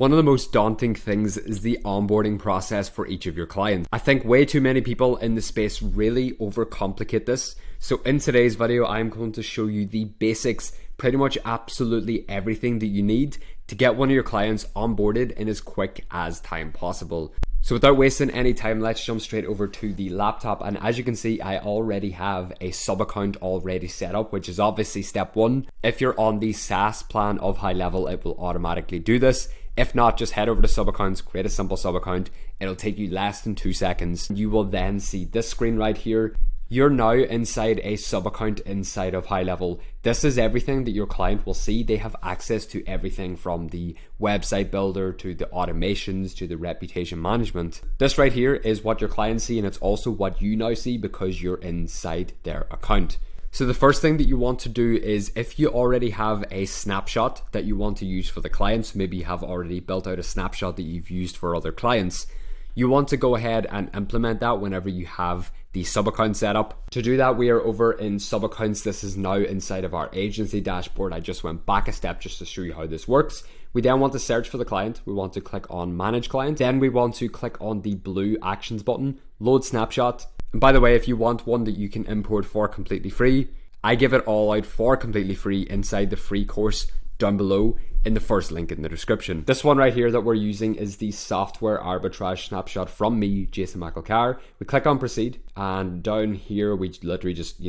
One of the most daunting things is the onboarding process for each of your clients. I think way too many people in the space really overcomplicate this. So in today's video, I'm going to show you the basics, pretty much absolutely everything that you need to get one of your clients onboarded in as quick as time possible. So without wasting any time, let's jump straight over to the laptop. And as you can see, I already have a sub account already set up, which is obviously step one. If you're on the SaaS plan of GoHighLevel, it will automatically do this. If not, just head over to sub accounts, create a simple sub account. It'll take you less than 2 seconds. You will then see this screen right here. You're now inside a sub account inside of GoHighLevel. This is everything that your client will see. They have access to everything from the website builder to the automations to the reputation management. This right here is what your clients see, and it's also what you now see because you're inside their account. So the first thing that you want to do is, if you already have a snapshot that you want to use for the clients, maybe you have already built out a snapshot that you've used for other clients, you want to go ahead and implement that whenever you have the sub account set up. To do that, we are over in sub accounts. This is now inside of our agency dashboard. I just went back a step just to show you how this works. We then want to search for the client. We want to click on manage client. Then we want to click on the blue actions button, load snapshot. And by the way, if you want one that you can import for completely free, I give it all out for completely free inside the free course down below in the first link in the description. This one right here that we're using is the software arbitrage snapshot from me, Jason McElchar. We click on proceed, and down here we literally just,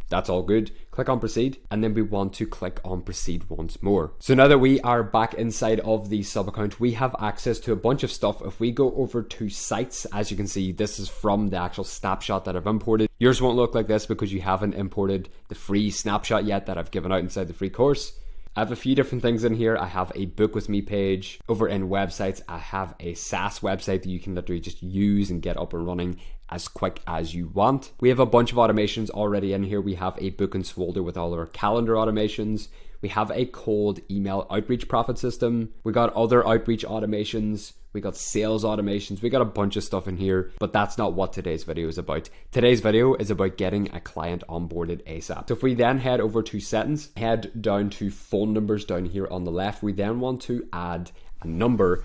that's all good. Click on proceed, and then we want to click on proceed once more. So now that we are back inside of the sub account, we have access to a bunch of stuff. If we go over to sites, as you can see, this is from the actual snapshot that I've imported. Yours won't look like this because you haven't imported the free snapshot yet that I've given out inside the free course. I have a few different things in here. I have a book with me page. Over in websites, I have a SaaS website that you can literally just use and get up and running as quick as you want. We have a bunch of automations already in here. We have a bookings folder with all our calendar automations. We have a cold email outreach profit system. We got other outreach automations. We got sales automations. We got a bunch of stuff in here, but that's not what today's video is about. Today's video is about getting a client onboarded ASAP. So if we then head over to settings, head down to phone numbers down here on the left, we then want to add a number.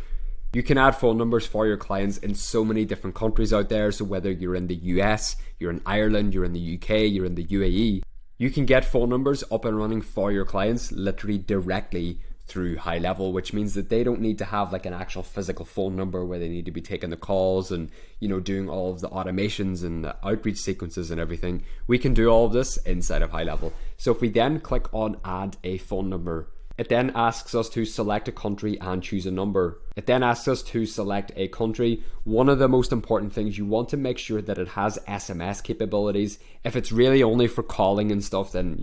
You can add phone numbers for your clients in so many different countries out there. So whether you're in the US, you're in Ireland, you're in the UK, you're in the UAE, you can get phone numbers up and running for your clients literally directly through GoHighLevel, which means that they don't need to have like an actual physical phone number where they need to be taking the calls and doing all of the automations and the outreach sequences and everything. We can do all of this inside of GoHighLevel. So if we then click on add a phone number, it then asks us to select a country and choose a number. It then asks us to select a country. One of the most important things, you want to make sure that it has SMS capabilities. If it's really only for calling and stuff, then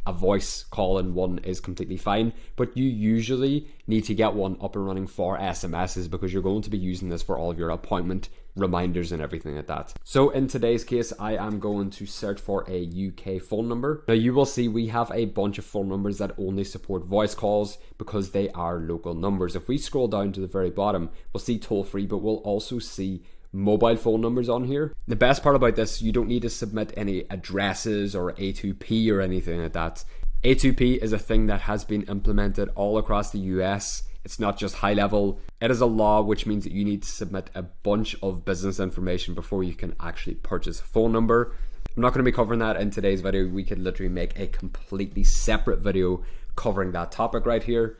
a voice call in one is completely fine. But you usually need to get one up and running for SMSs because you're going to be using this for all of your appointment reminders and everything like that. So in today's case, I am going to search for a UK phone number. Now you will see we have a bunch of phone numbers that only support voice calls because they are local numbers. If we scroll down to the very bottom, we'll see toll free, but we'll also see mobile phone numbers on here. The best part about this, you don't need to submit any addresses or A2P or anything like that. A2P is a thing that has been implemented all across the US. It's not just GoHighLevel. It is a law, which means that you need to submit a bunch of business information before you can actually purchase a phone number. I'm not going to be covering that in today's video. We could literally make a completely separate video covering that topic right here.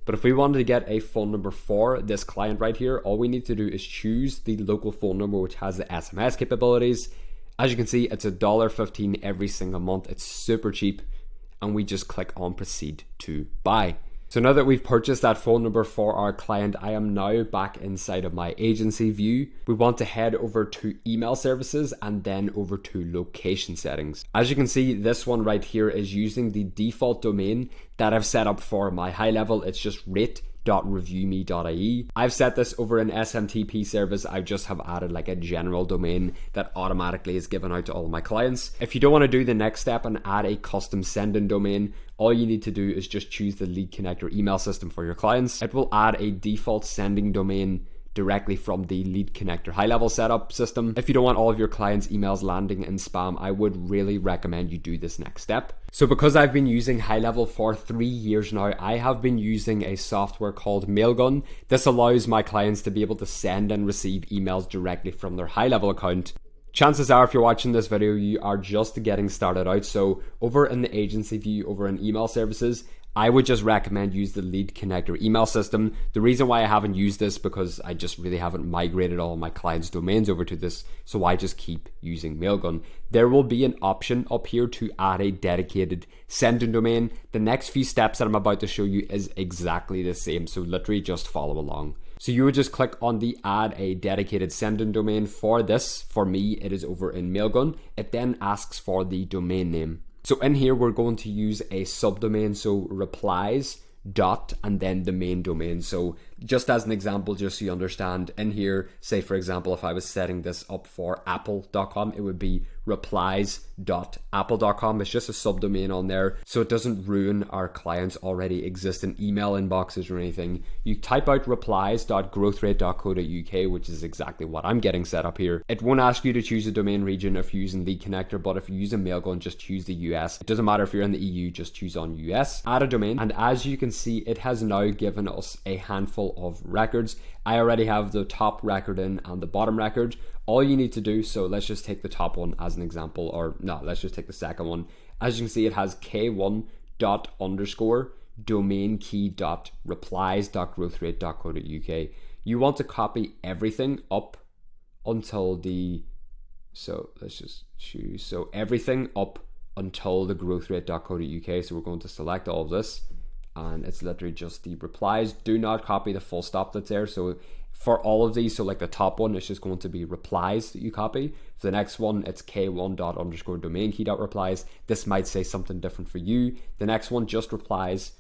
But if we wanted to get a phone number for this client right here, all we need to do is choose the local phone number which has the SMS capabilities. As you can see, it's $1.15 every single month. It's super cheap, and we just click on proceed to buy. So now that we've purchased that phone number for our client, I am now back inside of my agency view. We want to head over to email services and then over to location settings. As you can see, this one right here is using the default domain that I've set up for my GoHighLevel. It's just rate.reviewme.ie. I've set this over an SMTP service. I just have added like a general domain that automatically is given out to all of my clients. If you don't want to do the next step and add a custom send-in domain, all you need to do is just choose the lead connector email system for your clients. It will add a default sending domain directly from the Lead Connector high-level setup system. If you don't want all of your clients' emails landing in spam, I would really recommend you do this next step. So because I've been using GoHighLevel for 3 years now, I have been using a software called Mailgun. This allows my clients to be able to send and receive emails directly from their GoHighLevel account. Chances are, if you're watching this video, you are just getting started out. So over in the agency view, over in email services, I would just recommend use the Lead Connector email system. The reason why I haven't used this because I just really haven't migrated all my clients' domains over to this, so I just keep using Mailgun. There will be an option up here to add a dedicated sending domain. The next few steps that I'm about to show you is exactly the same, so literally just follow along. So you would just click on the add a dedicated sending domain for this. For me, it is over in Mailgun. It then asks for the domain name. So in here, we're going to use a subdomain, so replies dot and then the main domain. So just as an example, just so you understand, in here, say for example, if I was setting this up for apple.com, it would be replies.apple.com. It's just a subdomain on there, so it doesn't ruin our clients' already existing email inboxes or anything. You type out replies.growthrate.co.uk, which is exactly what I'm getting set up here. It won't ask you to choose a domain region if you're using Lead Connector, but if you're using Mailgun, just choose the US. It doesn't matter if you're in the EU, just choose on US. Add a domain, and as you can see, it has now given us a handful of records. I already have the top record in and the bottom record. All you need to do, so let's just take the top one as an example, or no, let's just take the second one. As you can see, it has k1._ domain key .replies.growthrate.co.uk. You want to copy everything up until the, so let's just choose, so everything up until the growthrate.co.uk. So we're going to select all of this, and it's literally just the replies. Do not copy the full stop that's there. So for all of these, so like the top one, it's just going to be replies that you copy. For the next one, it's k1._ domain key .replies. This might say something different for you. The next one, just replies,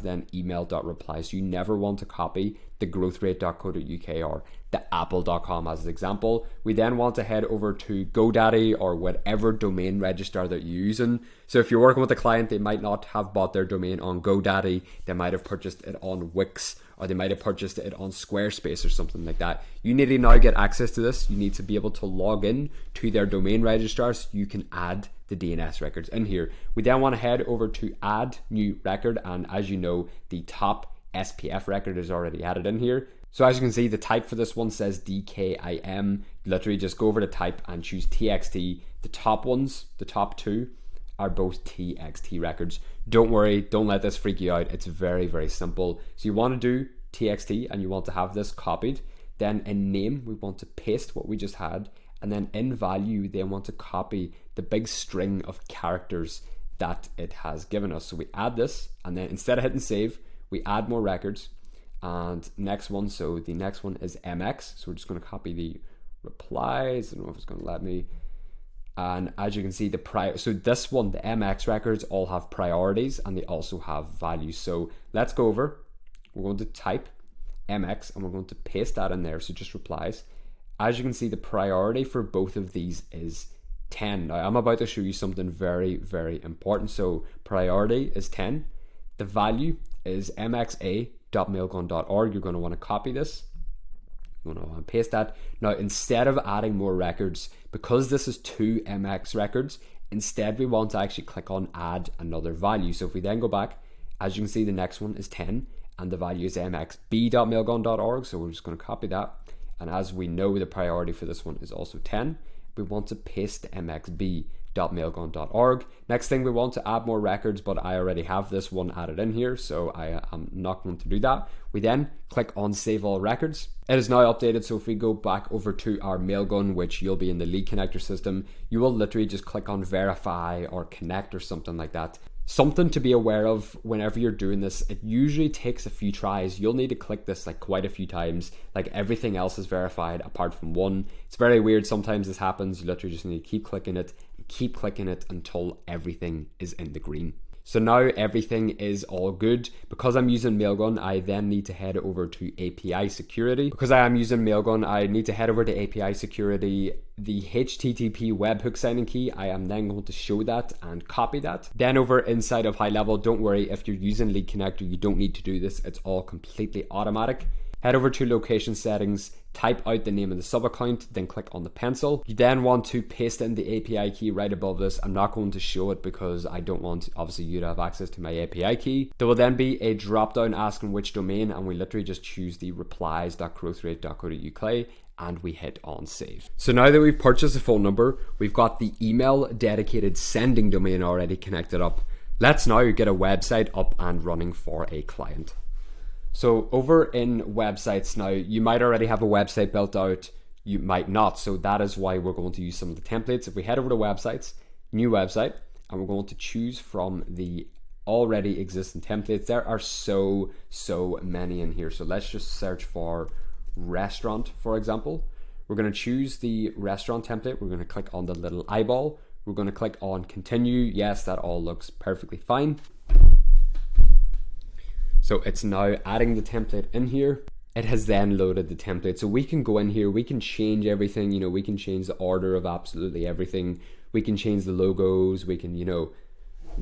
then email.replies. You never want to copy the growthrate.co.uk or the apple.com as an example. We then want to head over to GoDaddy or whatever domain registrar that you're using. So if you're working with a client, they might not have bought their domain on GoDaddy. They might have purchased it on Wix, or they might have purchased it on Squarespace or something like that. You need to now get access to this. You need to be able to log in to their domain registrar so you can add the DNS records in here. We then want to head over to add new record, and as you know, the top SPF record is already added in here. So as you can see, the type for this one says DKIM. Literally just go over to type and choose TXT. The top ones, the top two, are both TXT records. Don't worry, don't let this freak you out. It's very, very simple. So you want to do TXT and you want to have this copied. Then in name, we want to paste what we just had. And then in value, they want to copy the big string of characters that it has given us. So we add this, and then instead of hitting save, we add more records. And next one, so the next one is MX. So we're just going to copy the replies. I don't know if it's going to let me. And as you can see, so this one, the MX records all have priorities and they also have values. So let's go over. We're going to type MX and we're going to paste that in there. So just replies. As you can see, the priority for both of these is 10. Now I'm about to show you something very, very important. So priority is 10. The value is mxa.mailgun.org. You're going to want to copy this. You want to paste that. Now, instead of adding more records, because this is 2 MX records, instead we want to actually click on add another value. So if we then go back, as you can see, the next one is 10 and the value is mxb.mailgun.org. So we're just going to copy that. And as we know, the priority for this one is also 10. We want to paste the mxb.mailgun.org. Next thing, we want to add more records, but I already have this one added in here, so I am not going to do that. We then click on Save All Records. It is now updated, so if we go back over to our Mailgun, which you'll be in the Lead Connector system, you will literally just click on Verify or Connect or something like that. Something to be aware of whenever you're doing this, it usually takes a few tries. You'll need to click this like quite a few times. Like everything else is verified apart from one. It's very weird. Sometimes this happens. You literally just need to keep clicking it until everything is in the green. So now everything is all good. Because I'm using Mailgun, I then need to head over to API security. Because I am using Mailgun, I need to head over to API security. The HTTP webhook signing key, I am then going to show that and copy that. Then over inside of GoHighLevel, don't worry, if you're using Lead Connector, you don't need to do this. It's all completely automatic. Head over to location settings, type out the name of the sub account, then click on the pencil. You then want to paste in the API key right above this. I'm not going to show it because I don't want obviously you to have access to my API key. There will then be a drop down asking which domain, and we literally just choose the replies.growthrate.co.uk and we hit on save. So now that we've purchased a phone number, we've got the email dedicated sending domain already connected up. Let's now get a website up and running for a client. So over in websites now, you might already have a website built out, you might not. So that is why we're going to use some of the templates. If we head over to websites, new website, and we're going to choose from the already existing templates. There are so many in here. So let's just search for restaurant, for example. We're going to choose the restaurant template. We're going to click on the little eyeball. We're going to click on continue. Yes, that all looks perfectly fine. So it's now adding the template in here. It has then loaded the template. So we can go in here, we can change everything, you know, we can change the order of absolutely everything. We can change the logos, we can, you know,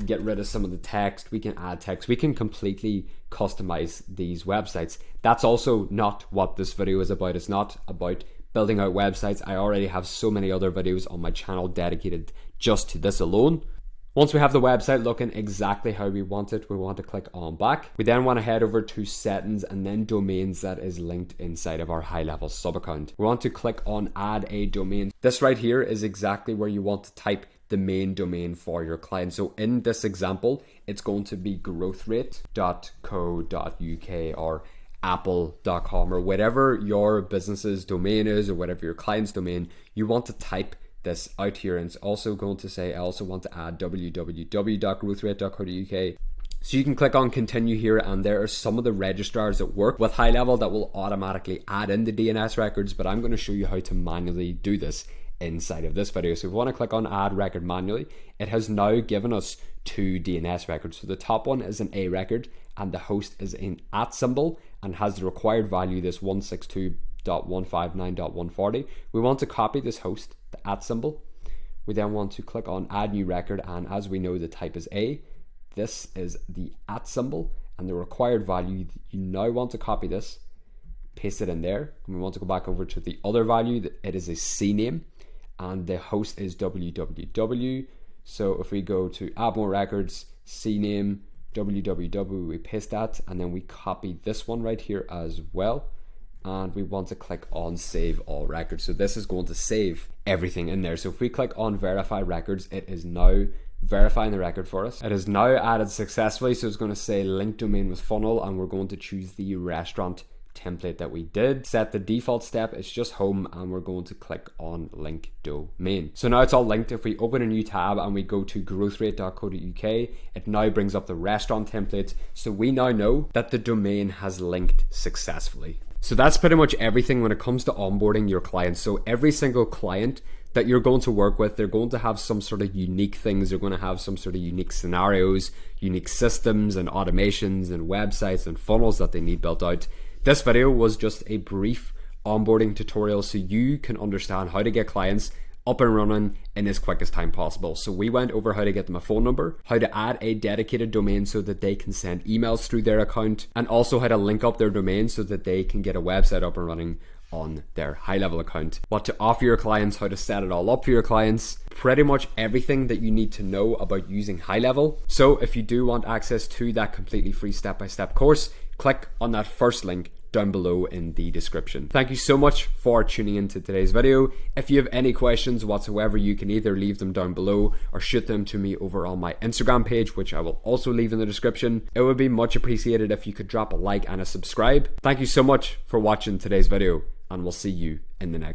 get rid of some of the text, we can add text, we can completely customize these websites. That's also not what this video is about. It's not about building out websites. I already have so many other videos on my channel dedicated just to this alone. Once we have the website looking exactly how we want it, we want to click on back. We then want to head over to settings and then domains that is linked inside of our HighLevel sub account. We want to click on add a domain. This right here is exactly where you want to type the main domain for your client. So in this example, it's going to be growthrate.co.uk or apple.com or whatever your business's domain is or whatever your client's domain. You want to type this out here, and it's also going to say I also want to add www.growthrate.co.uk. So you can click on continue here, and there are some of the registrars that work with HighLevel that will automatically add in the DNS records, but I'm going to show you how to manually do this inside of this video. So if we want to click on add record manually, it has now given us 2 DNS records. So the top one is an A record and the host is an @ symbol and has the required value, this 162.159.140. We want to copy this host, the @ symbol. We then want to click on add new record, and as we know the type is A. This is the @ symbol and the required value. You now want to copy this, paste it in there, and we want to go back over to the other value. It is a C name and the host is www. So if we go to add more records, C name, www, we paste that, and then we copy this one right here as well, and we want to click on save all records. So this is going to save everything in there. So if we click on verify records, it is now verifying the record for us. It is now added successfully. So it's going to say link domain with funnel, and we're going to choose the restaurant template that we did. Set the default step, it's just home, and we're going to click on link domain. So now it's all linked. If we open a new tab and we go to growthrate.co.uk, it now brings up the restaurant template. So we now know that the domain has linked successfully. So that's pretty much everything when it comes to onboarding your clients. So every single client that you're going to work with, they're going to have some sort of unique things. They're going to have some sort of unique scenarios, unique systems and automations and websites and funnels that they need built out. This video was just a brief onboarding tutorial so you can understand how to get clients up and running in as quick as time possible. So we went over how to get them a phone number, how to add a dedicated domain so that they can send emails through their account, and also how to link up their domain so that they can get a website up and running on their HighLevel account, what to offer your clients, how to set it all up for your clients, pretty much everything that you need to know about using HighLevel. So if you do want access to that completely free step-by-step course, click on that first link down below in the description. Thank you so much for tuning into today's video. If you have any questions whatsoever, you can either leave them down below or shoot them to me over on my Instagram page, which I will also leave in the description. It would be much appreciated if you could drop a like and a subscribe. Thank you so much for watching today's video, and we'll see you in the next one.